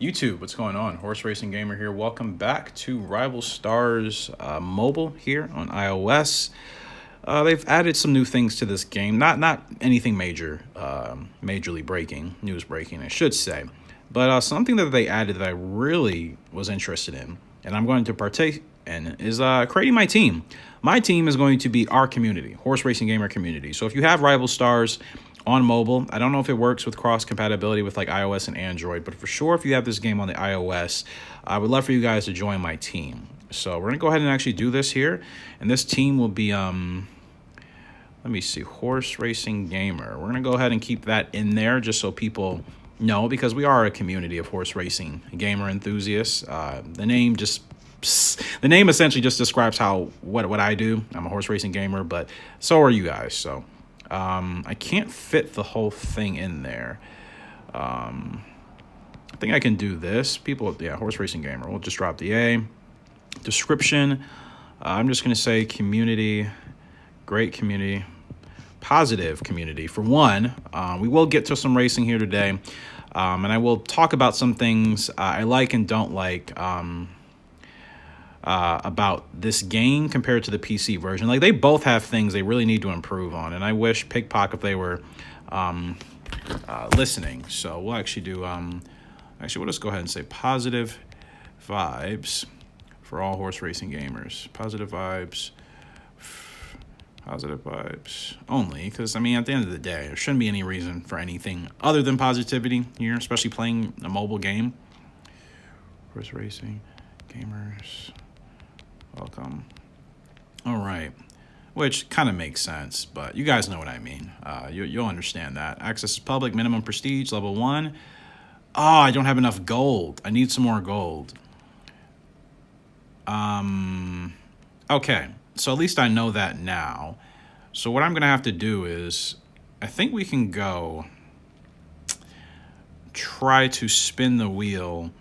YouTube, what's going on? Horse Racing Gamer here. Welcome back to Rival Stars mobile here on iOS. They've added some new things to this game. Not anything major, majorly breaking, news breaking, I should say. But something that they added that I really was interested in, and I'm going to partake in, is creating my team. My team is going to be our community, Horse Racing Gamer community. So if you have Rival Stars on mobile, I don't know if it works with cross compatibility with like iOS and Android, but for sure if you have this game on the iOS, I would love for you guys to join my team. So we're gonna go ahead and actually do this here, and this team will be let me see, Horse Racing Gamer. We're gonna go ahead and keep that in there just so people know, because we are a community of horse racing gamer enthusiasts. The name essentially just describes what I do. I'm a horse racing gamer, but so are you guys. So I can't fit the whole thing in there. I think I can do this. Horse Racing Gamer. We'll just drop the A. Description. I'm just going to say community, great community, positive community. For one, we will get to some racing here today, and I will talk about some things I like and don't like about this game compared to the PC version. Like, they both have things they really need to improve on, and I wish Pickpock, if they were listening. So we'll actually do we'll just go ahead and say positive vibes for all horse racing gamers. Positive vibes only, because I mean, at the end of the day, there shouldn't be any reason for anything other than positivity here, especially playing a mobile game. Horse racing gamers, welcome. All right, which kind of makes sense, but you guys know what I mean. You'll understand that. Access is public, minimum prestige, level 1. Oh, I don't have enough gold. I need some more gold. Okay, so at least I know that now. So what I'm gonna have to do is, I think we can go try to spin the wheel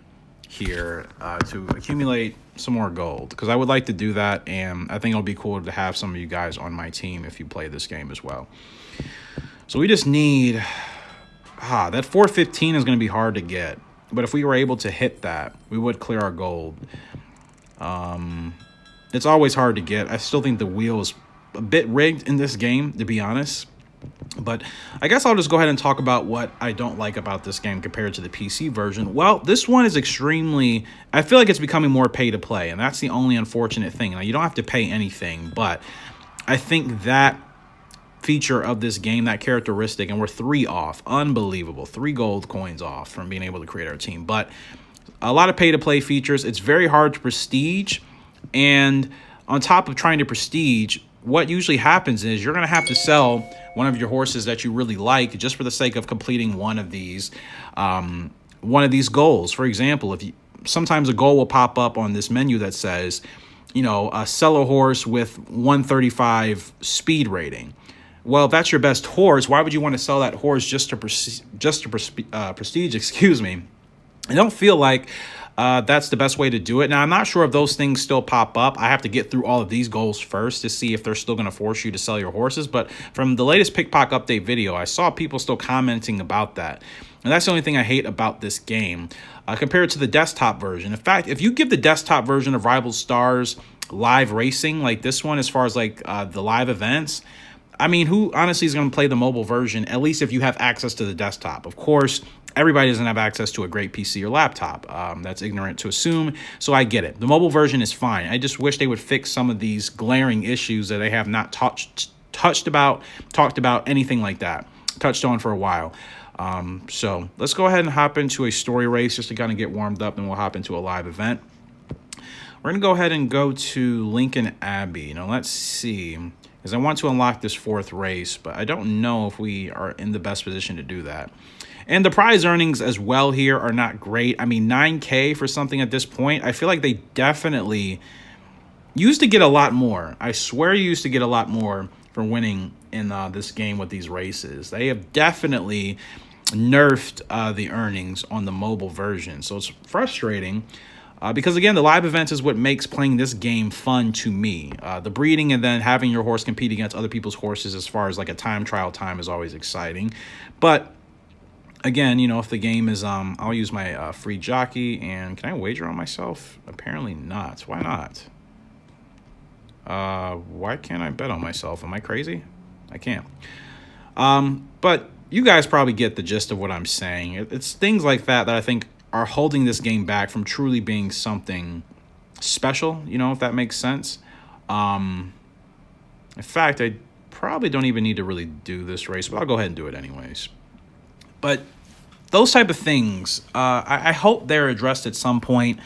here to accumulate some more gold, because I would like to do that, and I think it'll be cool to have some of you guys on my team if you play this game as well. So we just need that 415 is going to be hard to get, but if we were able to hit that, we would clear our gold. It's always hard to get. I still think the wheel is a bit rigged in this game, to be honest. But I guess I'll just go ahead and talk about what I don't like about this game compared to the PC version. Well, this one is extremely, I feel like it's becoming more pay to play, and that's the only unfortunate thing. Now, you don't have to pay anything, but I think that feature of this game, that characteristic, and we're 3 off, unbelievable, 3 gold coins off from being able to create our team. But a lot of pay to play features. It's very hard to prestige, and on top of trying to prestige, what usually happens is you're going to have to sell one of your horses that you really like just for the sake of completing one of these goals. For example, sometimes a goal will pop up on this menu that says, sell a horse with 135 speed rating. Well, if that's your best horse, why would you want to sell that horse just to prestige? Excuse me. I don't feel like that's the best way to do it. Now, I'm not sure if those things still pop up. I have to get through all of these goals first to see if they're still going to force you to sell your horses. But from the latest Pickpock update video, I saw people still commenting about that. And that's the only thing I hate about this game compared to the desktop version. In fact, if you give the desktop version of Rival Stars live racing like this one, as far as like the live events, I mean, who honestly is going to play the mobile version, at least if you have access to the desktop? Of course, everybody doesn't have access to a great PC or laptop. That's ignorant to assume, so I get it. The mobile version is fine. I just wish they would fix some of these glaring issues that they have not talked about, anything like that, touched on for a while. So let's go ahead and hop into a story race just to kind of get warmed up, and we'll hop into a live event. We're going to go ahead and go to Lincoln Abbey. Now, let's see, because I want to unlock this 4th race, but I don't know if we are in the best position to do that. And the prize earnings as well here are not great. I mean, 9K for something at this point, I feel like they definitely used to get a lot more. I swear you used to get a lot more for winning in this game with these races. They have definitely nerfed the earnings on the mobile version. So it's frustrating. Because, again, the live events is what makes playing this game fun to me. The breeding and then having your horse compete against other people's horses as far as like a time trial time is always exciting. But Again, you know, if the game is, I'll use my free jockey. And can I wager on myself? Apparently not. Why not? Why can't I bet on myself? Am I crazy? I can't. But you guys probably get the gist of what I'm saying. It's things like that that I think are holding this game back from truly being something special, you know, if that makes sense. In fact, I probably don't even need to really do this race, but I'll go ahead and do it anyways. But those type of things, I hope they're addressed at some point.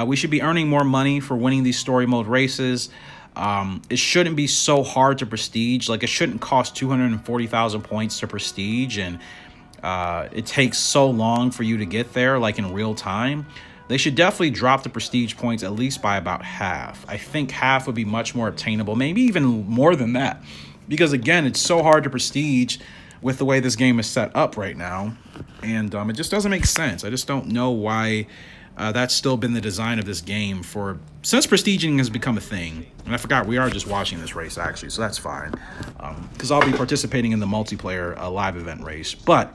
We should be earning more money for winning these story mode races. It shouldn't be so hard to prestige. Like, it shouldn't cost 240,000 points to prestige, and it takes so long for you to get there, like in real time. They should definitely drop the prestige points at least by about half. I think half would be much more obtainable, maybe even more than that. Because again, it's so hard to prestige with the way this game is set up right now. And it just doesn't make sense. I just don't know why that's still been the design of this game since prestiging has become a thing. And I forgot we are just watching this race actually, so that's fine. Because I'll be participating in the multiplayer live event race. But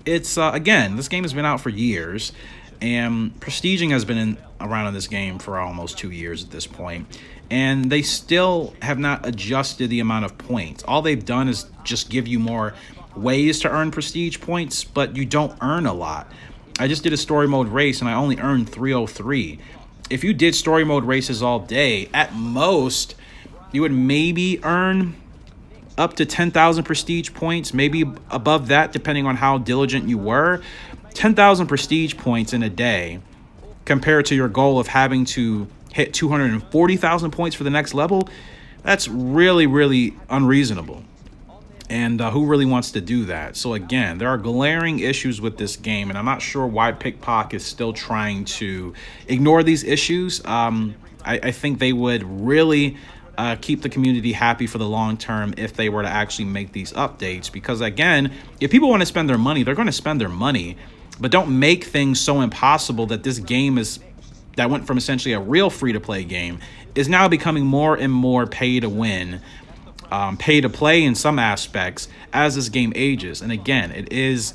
it's, again, this game has been out for years. And prestiging has been around in this game for almost 2 years at this point. And they still have not adjusted the amount of points. All they've done is just give you more ways to earn prestige points, but you don't earn a lot. I just did a story mode race and I only earned 303. If you did story mode races all day, at most, you would maybe earn up to 10,000 prestige points, maybe above that, depending on how diligent you were. 10,000 prestige points in a day compared to your goal of having to hit 240,000 points for the next level, that's really, really unreasonable. And who really wants to do that? So again, there are glaring issues with this game, and I'm not sure why Pickpock is still trying to ignore these issues. I think they would really keep the community happy for the long term if they were to actually make these updates. Because again, if people want to spend their money, they're going to spend their money. But don't make things so impossible that this game that went from essentially a real free-to-play game is now becoming more and more pay-to-win, pay-to-play in some aspects as this game ages. And again, it is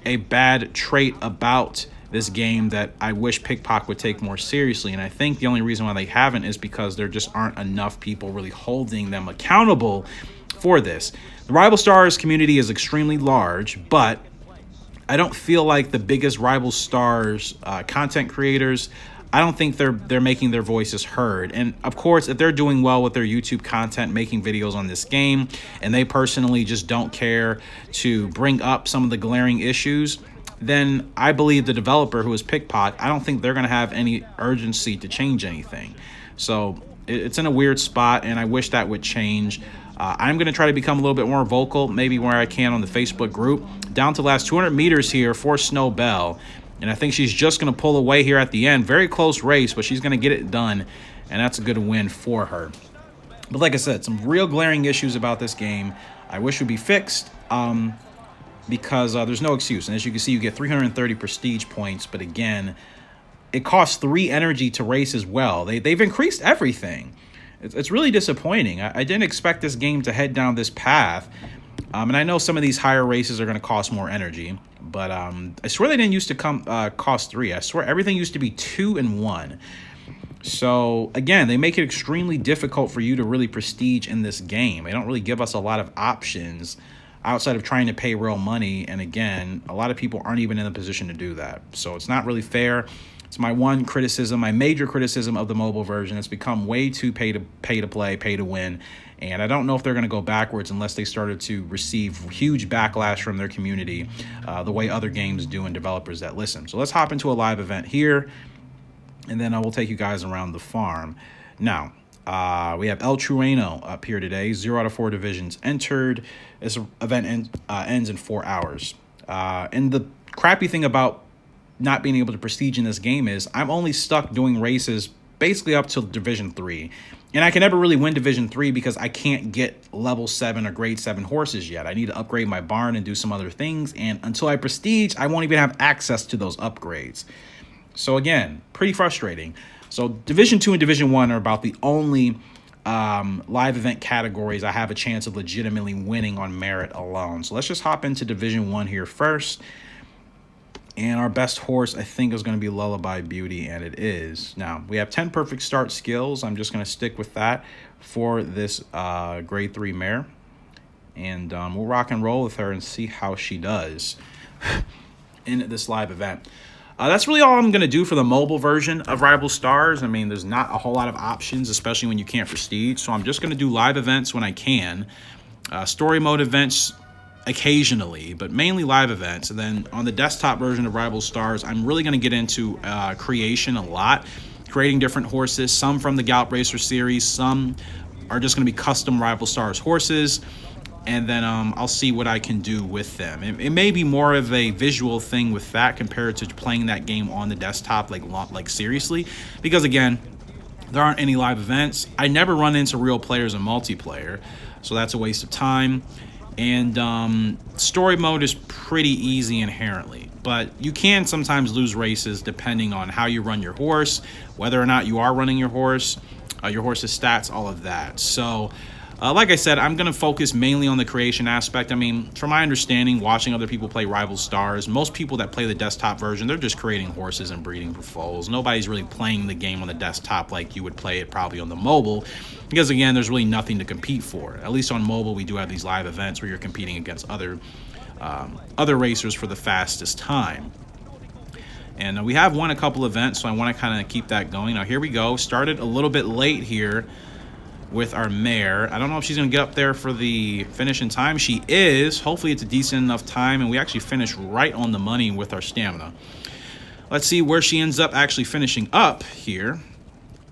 a bad trait about this game that I wish Pickpock would take more seriously. And I think the only reason why they haven't is because there just aren't enough people really holding them accountable for this. The Rival Stars community is extremely large, but I don't feel like the biggest Rival Stars content creators, I don't think they're making their voices heard. And of course, if they're doing well with their YouTube content, making videos on this game, and they personally just don't care to bring up some of the glaring issues, then I believe the developer, who is Pickpock, I don't think they're going to have any urgency to change anything. So it's in a weird spot, and I wish that would change. I'm going to try to become a little bit more vocal, maybe where I can on the Facebook group. Down to the last 200 meters here for Snow Bell. And I think she's just going to pull away here at the end. Very close race, but she's going to get it done. And that's a good win for her. But like I said, some real glaring issues about this game I wish would be fixed. Because there's no excuse. And as you can see, you get 330 prestige points. But again, it costs 3 energy to race as well. They've increased everything. It's really disappointing. I didn't expect this game to head down this path. And I know some of these higher races are going to cost more energy. But I swear they didn't used to cost 3. I swear everything used to be 2 and 1. So, again, they make it extremely difficult for you to really prestige in this game. They don't really give us a lot of options outside of trying to pay real money. And again, a lot of people aren't even in a position to do that. So it's not really fair. It's my one criticism, my major criticism of the mobile version. It's become way too pay to play, pay to win. And I don't know if they're going to go backwards unless they started to receive huge backlash from their community, the way other games do and developers that listen. So let's hop into a live event here, and then I will take you guys around the farm. Now, we have El Trueno up here today. 0 out of 4 divisions entered. This event ends in 4 hours. And the crappy thing about not being able to prestige in this game is I'm only stuck doing races basically up till Division 3. And I can never really win Division 3 because I can't get level 7 or grade 7 horses yet. I need to upgrade my barn and do some other things. And until I prestige, I won't even have access to those upgrades. So again, pretty frustrating. So Division 2 and Division 1 are about the only live event categories I have a chance of legitimately winning on merit alone. So let's just hop into Division 1 here first. And our best horse, I think, is going to be Lullaby Beauty, and it is. Now, we have 10 perfect start skills. I'm just going to stick with that for this grade 3 mare. And we'll rock and roll with her and see how she does in this live event. That's really all I'm going to do for the mobile version of Rival Stars. I mean, there's not a whole lot of options, especially when you can't prestige. So I'm just going to do live events when I can. Story mode events occasionally, but mainly live events. And then on the desktop version of Rival Stars, I'm really going to get into creation a lot, creating different horses, some from the Gallop Racer series, some are just going to be custom Rival Stars horses, and then I'll see what I can do with them. It may be more of a visual thing with that compared to playing that game on the desktop, like seriously, because again, there aren't any live events. I never run into real players in multiplayer, so that's a waste of time. And story mode is pretty easy inherently, but you can sometimes lose races depending on how you run your horse, whether or not you are running your horse's stats, all of that. So like I said, I'm going to focus mainly on the creation aspect. I mean, from my understanding, watching other people play Rival Stars, most people that play the desktop version, they're just creating horses and breeding for foals. Nobody's really playing the game on the desktop like you would play it probably on the mobile, because again, there's really nothing to compete for. At least on mobile, we do have these live events where you're competing against other racers for the fastest time. And we have won a couple events, so I want to kind of keep that going. Now, here we go. Started a little bit late here with our mare. I don't know if she's going to get up there for the finish in time. She is. Hopefully it's a decent enough time, and we actually finish right on the money with our stamina. Let's see where she ends up actually finishing up here.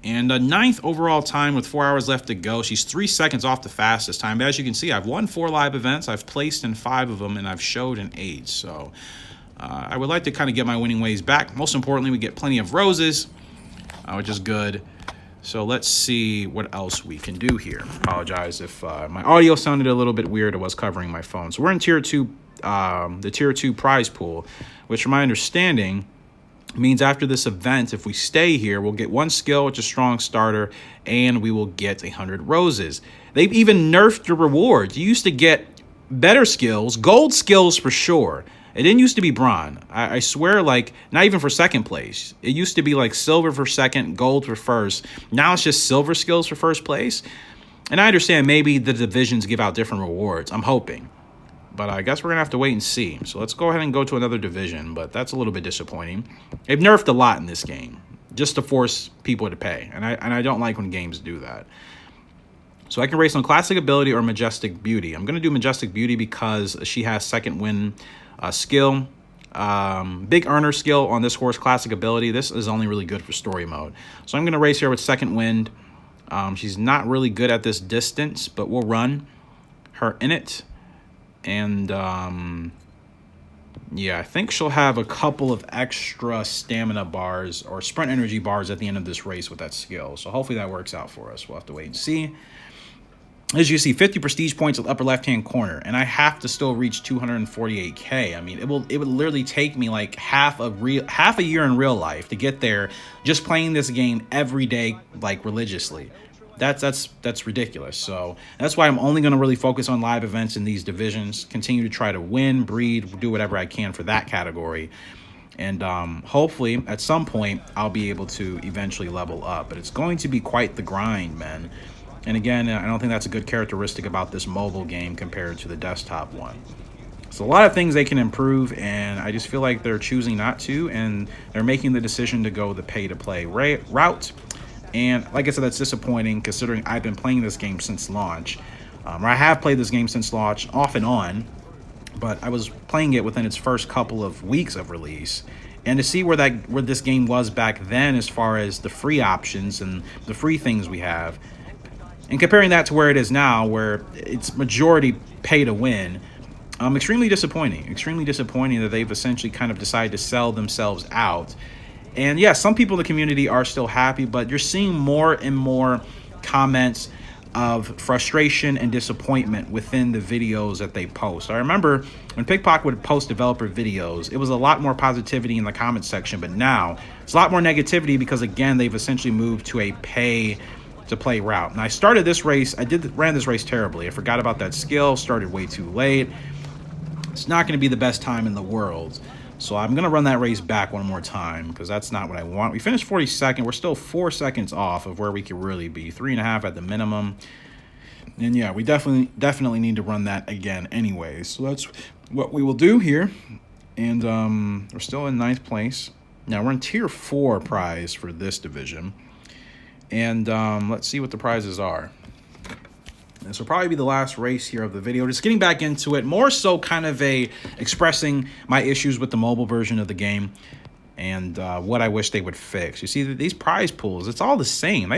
And a 9th overall time with 4 hours left to go. She's 3 seconds off the fastest time. But as you can see, I've won 4 live events. I've placed in 5 of them, and I've showed in 8. So I would like to kind of get my winning ways back. Most importantly, we get plenty of roses, which is good. So let's see what else we can do here. Apologize if my audio sounded a little bit weird. I was covering my phone. So we're in Tier 2, the Tier 2 prize pool, which from my understanding means after this event, if we stay here, we'll get 1 skill, which is strong starter, and we will get 100 roses. They've even nerfed the rewards. You used to get better skills, gold skills for sure. It didn't used to be bronze. I swear, like, not even for second place. It used to be like silver for second, gold for first. Now it's just silver skills for first place. And I understand maybe the divisions give out different rewards. I'm hoping. But I guess we're going to have to wait and see. So let's go ahead and go to another division. But that's a little bit disappointing. They've nerfed a lot in this game just to force people to pay. And I don't like when games do that. So I can race on Classic Ability or Majestic Beauty. I'm going to do Majestic Beauty because she has second win skill, big earner skill on this horse, Classic Ability. This is only really good for story mode. So I'm going to race here with second wind. She's not really good at this distance, but we'll run her in it. And yeah, I think she'll have a couple of extra stamina bars or sprint energy bars at the end of this race with that skill. So hopefully that works out for us. We'll have to wait and see. As you see, 50 prestige points at the upper left-hand corner, and I have to still reach 248K. I mean, it would literally take me like half a year in real life to get there just playing this game every day, like religiously. That's ridiculous. So that's why I'm only going to really focus on live events in these divisions, continue to try to win, breed, do whatever I can for that category. And hopefully at some point I'll be able to eventually level up. But it's going to be quite the grind, man. And again, I don't think that's a good characteristic about this mobile game compared to the desktop one. So a lot of things they can improve, and I just feel like they're choosing not to, and they're making the decision to go the pay-to-play route. And like I said, that's disappointing considering I've been playing this game since launch. I have played this game since launch off and on, but I was playing it within its first couple of weeks of release. And to see where this game was back then as far as the free options and the free things we have, and comparing that to where it is now, where it's majority pay to win, extremely disappointing. Extremely disappointing that they've essentially kind of decided to sell themselves out. And yeah, some people in the community are still happy, but you're seeing more and more comments of frustration and disappointment within the videos that they post. I remember when Pickpocket would post developer videos, it was a lot more positivity in the comment section, but now it's a lot more negativity because, again, they've essentially moved to a pay to play route. And I started this race, ran this race terribly. I forgot about that skill, started way too late. It's not going to be the best time in the world. So I'm going to run that race back one more time because that's not what I want. We finished 42nd. We're still 4 seconds off of where we could really be. 3.5 at the minimum. And yeah, we definitely need to run that again anyway. So that's what we will do here. And we're still in 9th place. Now we're in tier 4 prize for this division. And let's see what the prizes are. This will probably be the last race here of the video. Just getting back into it, more so kind of expressing my issues with the mobile version of the game and what I wish they would fix. You see, these prize pools, it's all the same.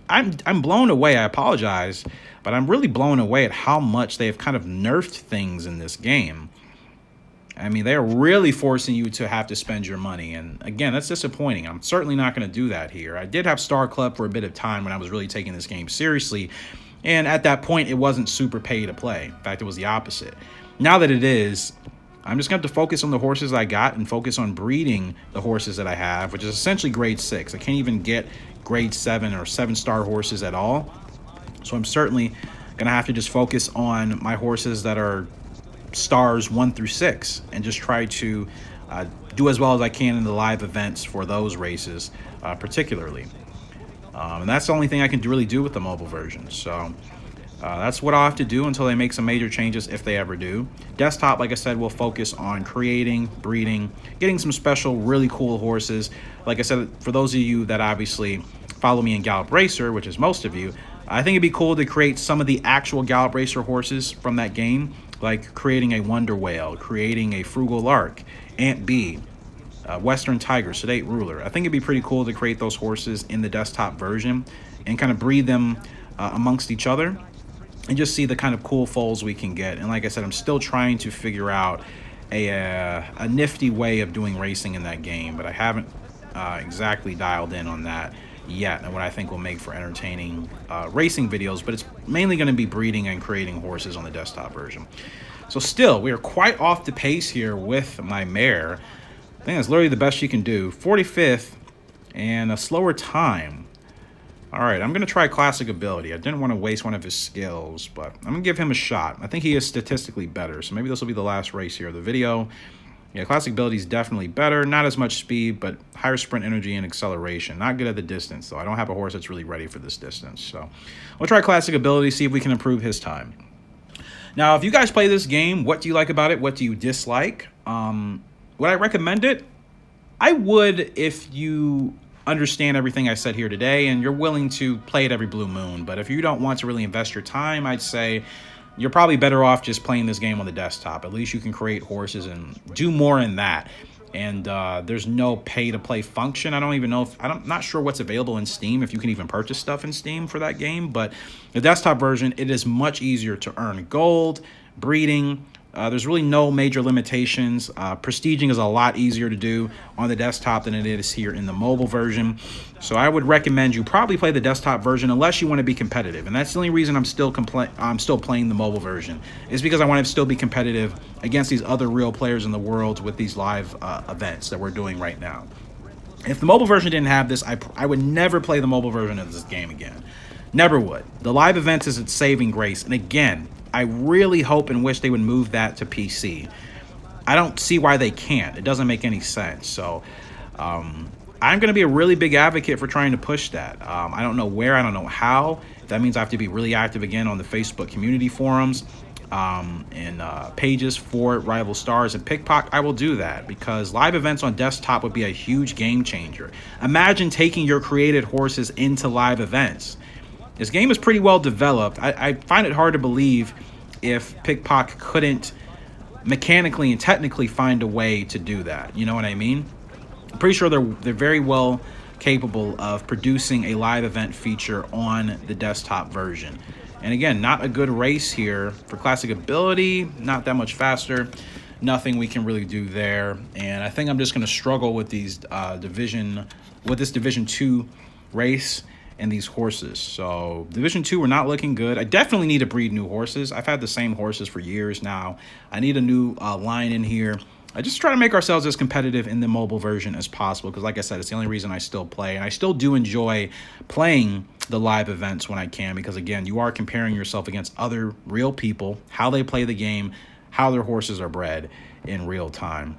I'm blown away. I apologize, but I'm really blown away at how much they've kind of nerfed things in this game. I mean, they're really forcing you to have to spend your money. And again, that's disappointing. I'm certainly not going to do that here. I did have Star Club for a bit of time when I was really taking this game seriously. And at that point, it wasn't super pay to play. In fact, it was the opposite. Now that it is, I'm just going to have to focus on the horses I got and focus on breeding the horses that I have, which is essentially grade 6. I can't even get grade 7 or 7-star horses at all. So I'm certainly going to have to just focus on my horses that are stars 1 through 6 and just try to do as well as I can in the live events for those races particularly. And that's the only thing I can really do with the mobile version. So that's what I'll have to do until they make some major changes, if they ever do. Desktop, like I said, will focus on creating, breeding, getting some special, really cool horses. Like I said, for those of you that obviously follow me in Gallop Racer, which is most of you, I think it'd be cool to create some of the actual Gallop Racer horses from that game, like creating a Wonder Whale, creating a Frugal Lark, Ant B, Western Tiger, Sedate Ruler. I think it'd be pretty cool to create those horses in the desktop version and kind of breed them amongst each other and just see the kind of cool foals we can get. And like I said, I'm still trying to figure out a nifty way of doing racing in that game, but I haven't exactly dialed in on that yet, and what I think will make for entertaining racing videos. But it's mainly going to be breeding and creating horses on the desktop version. So still, we are quite off the pace here with my mare. I think that's literally the best she can do. 45th and a slower time. All right, I'm going to try Classic Ability. I didn't want to waste one of his skills, but I'm going to give him a shot. I think he is statistically better, so maybe this will be the last race here of the video. Yeah, Classic Ability is definitely better. Not as much speed, but higher sprint energy and acceleration. Not good at the distance, though. I don't have a horse that's really ready for this distance. So we'll try Classic Ability, see if we can improve his time. Now, if you guys play this game, what do you like about it? What do you dislike? Would I recommend it? I would if you understand everything I said here today and you're willing to play it every blue moon. But if you don't want to really invest your time, I'd say you're probably better off just playing this game on the desktop. At least you can create horses and do more in that. And there's no pay-to-play function. I don't even know if I'm not sure what's available in Steam, if you can even purchase stuff in Steam for that game. But the desktop version, it is much easier to earn gold, breeding. There's really no major limitations. Prestiging is a lot easier to do on the desktop than it is here in the mobile version. So I would recommend you probably play the desktop version unless you want to be competitive. And that's the only reason I'm still playing the mobile version, is because I want to still be competitive against these other real players in the world with these live events that we're doing right now. If the mobile version didn't have this, I would never play the mobile version of this game again. Never would. The live events is its saving grace. And again, I really hope and wish they would move that to PC. I don't see why they can't. It doesn't make any sense. So I'm going to be a really big advocate for trying to push that. I don't know where. I don't know how. That means I have to be really active again on the Facebook community forums and pages for Rival Stars and Pickpock. I will do that because live events on desktop would be a huge game changer. Imagine taking your created horses into live events. This game is pretty well developed. I find it hard to believe if Pickpock couldn't mechanically and technically find a way to do that. You know what I mean? I'm pretty sure they're very well capable of producing a live event feature on the desktop version. And again, not a good race here for Classic Ability, not that much faster. Nothing we can really do there. And I think I'm just going to struggle with this Division 2 race and these horses. So Division 2, we're not looking good. I definitely need to breed new horses. I've had the same horses for years now. I need a new line in here. I just try to make ourselves as competitive in the mobile version as possible because, like I said, it's the only reason I still play. And I still do enjoy playing the live events when I can because, again, you are comparing yourself against other real people, how they play the game, how their horses are bred in real time.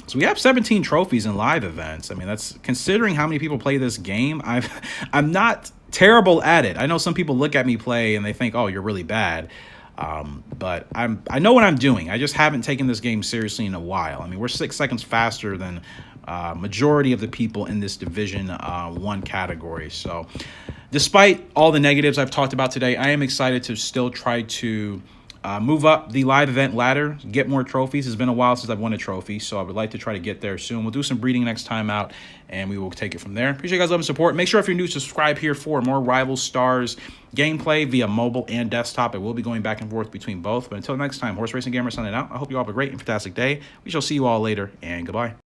So we have 17 trophies in live events. I mean, that's considering how many people play this game. I'm not terrible at it. I know some people look at me play and they think, oh, you're really bad. But I know what I'm doing. I just haven't taken this game seriously in a while. I mean, we're 6 seconds faster than majority of the people in this Division 1 category. So despite all the negatives I've talked about today, I am excited to still try to move up the live event ladder, get more trophies. It's been a while since I've won a trophy, so I would like to try to get there soon. We'll do some breeding next time out, and we will take it from there. Appreciate you guys' love and support. Make sure if you're new, subscribe here for more Rival Stars gameplay via mobile and desktop. I will be going back and forth between both. But until next time, Horse Racing Gamer signing out. I hope you all have a great and fantastic day. We shall see you all later, and goodbye.